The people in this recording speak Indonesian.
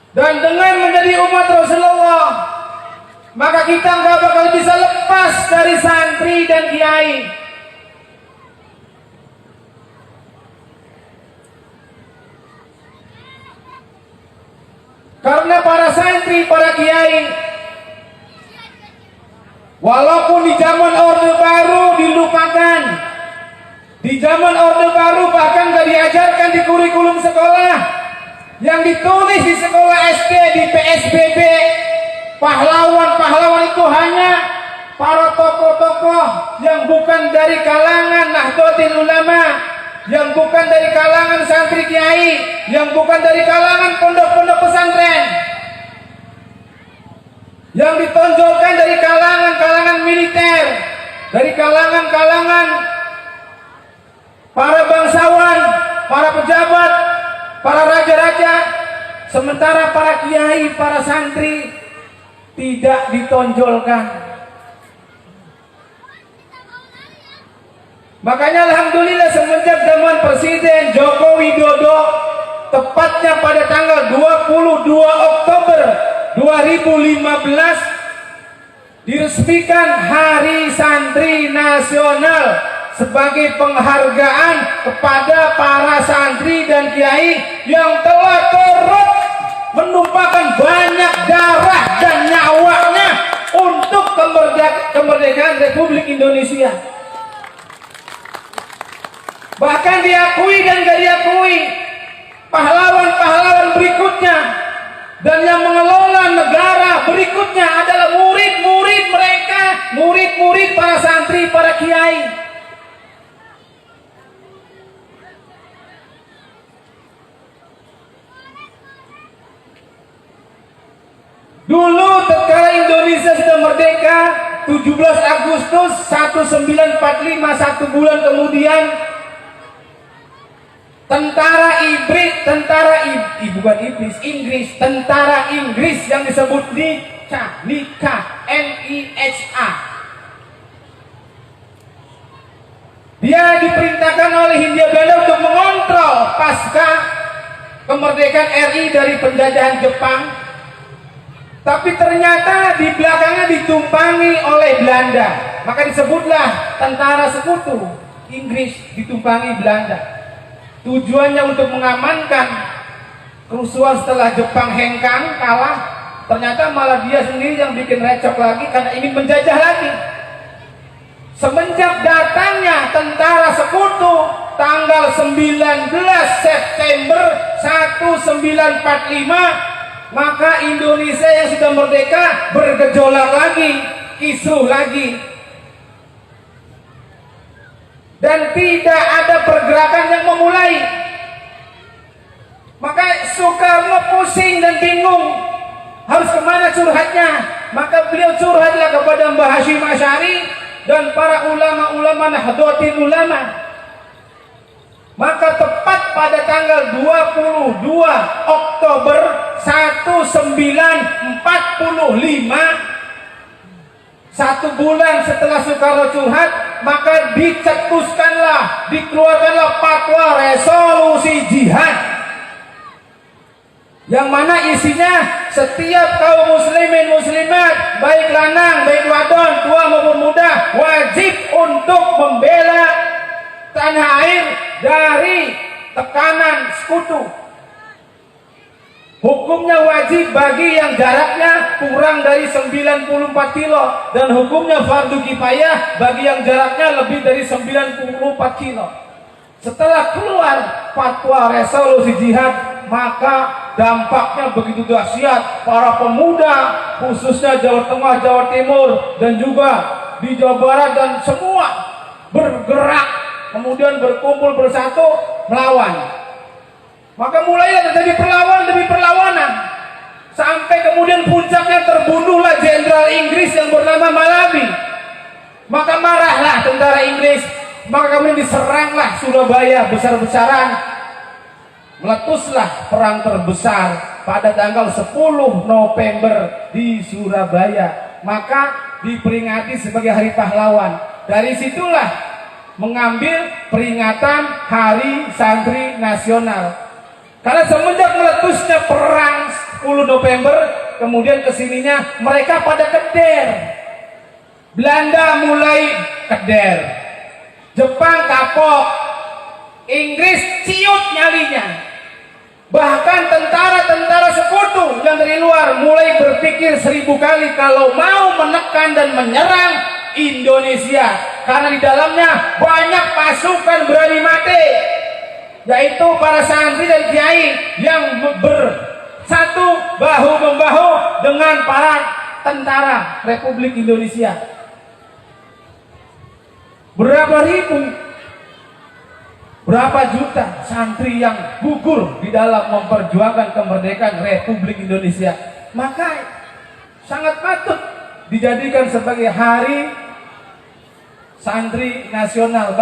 Dan dengan menjadi umat Rasulullah, maka kita nggak bakal bisa lepas dari santri dan kiai. Karena para santri, para kiai, walaupun di zaman Orde Baru dilupakan, di zaman Orde Baru bahkan gak diajarkan di kurikulum sekolah, yang ditulis di sekolah SD, di PSBB, pahlawan-pahlawan itu hanya para tokoh-tokoh yang bukan dari kalangan Nahdlatul Ulama, yang bukan dari kalangan santri kiai, yang bukan dari kalangan pondok-pondok pesantren, yang ditonjolkan dari kalangan-kalangan militer, dari kalangan-kalangan para bangsawan, para pejabat, para raja-raja, sementara para kiai, para santri tidak ditonjolkan. Makanya alhamdulillah semenjak zaman Presiden Joko Widodo, tepatnya pada tanggal 22 Oktober 2015 diresmikan Hari Santri Nasional sebagai penghargaan kepada para santri dan kiai yang telah turut menumpahkan banyak darah dan nyawanya untuk kemerdekaan Republik Indonesia. Bahkan diakui dan gak diakui pahlawan-pahlawan berikutnya, dan yang mengelola negara berikutnya adalah murid-murid mereka, murid-murid para santri, para kiai. Dulu tatkala Indonesia sudah merdeka 17 Agustus 1945, 1 bulan kemudian tentara Inggris, tentara Inggris yang disebut NICA, NIHA. Dia diperintahkan oleh Hindia Belanda untuk mengontrol pasca kemerdekaan RI dari penjajahan Jepang. Tapi ternyata di belakangnya ditumpangi oleh Belanda. Maka disebutlah tentara sekutu Inggris ditumpangi Belanda. Tujuannya untuk mengamankan kerusuhan setelah Jepang hengkang, kalah. Ternyata malah dia sendiri yang bikin recok lagi karena ingin menjajah lagi. Semenjak datangnya tentara sekutu tanggal 19 September 1945, maka Indonesia yang sudah merdeka bergejolak lagi, kisruh lagi. Dan tidak ada pergerakan yang memulai. Maka Soekarno pusing dan bingung harus kemana curhatnya. Maka beliau curhatlah kepada Mbah Hashim Asy'ari dan para ulama-ulama Nahdlatul Ulama. Maka tepat pada tanggal 22 Oktober 1945, 1 bulan setelah Soekarno curhat, maka dicetuskanlah, dikeluarkanlah fatwa resolusi jihad, yang mana isinya setiap kaum muslimin muslimat, baik lanang, baik wadon, tua maupun muda, wajib untuk membela tanah air dari tekanan sekutu. Hukumnya wajib bagi yang jaraknya kurang dari 94 kilo, dan hukumnya fardu kifayah bagi yang jaraknya lebih dari 94 kilo. Setelah keluar fatwa resolusi jihad, maka dampaknya begitu dahsyat. Para pemuda khususnya Jawa Tengah, Jawa Timur, dan juga di Jawa Barat dan semua bergerak, kemudian berkumpul bersatu melawan. Maka mulailah terjadi perlawanan demi perlawanan, sampai kemudian puncaknya terbunuhlah jenderal Inggris yang bernama Malabi. Maka marahlah tentara Inggris, maka kemudian diseranglah Surabaya besar-besaran. Meletuslah perang terbesar pada tanggal 10 November di Surabaya. Maka diperingati sebagai Hari Pahlawan. Dari situlah mengambil peringatan Hari Santri Nasional. Karena semenjak meletusnya perang 10 November, kemudian kesininya mereka pada keder. Belanda mulai keder, Jepang kapok, Inggris ciut nyalinya. Bahkan tentara-tentara sekutu yang dari luar mulai berpikir 1000 kali kalau mau menekan dan menyerang Indonesia, karena di dalamnya banyak pasukan berani mati, yaitu para santri dan kiai yang bersatu bahu-membahu dengan para tentara Republik Indonesia. Berapa ribu, berapa juta santri yang gugur di dalam memperjuangkan kemerdekaan Republik Indonesia. Maka sangat patut dijadikan sebagai hari santri nasional.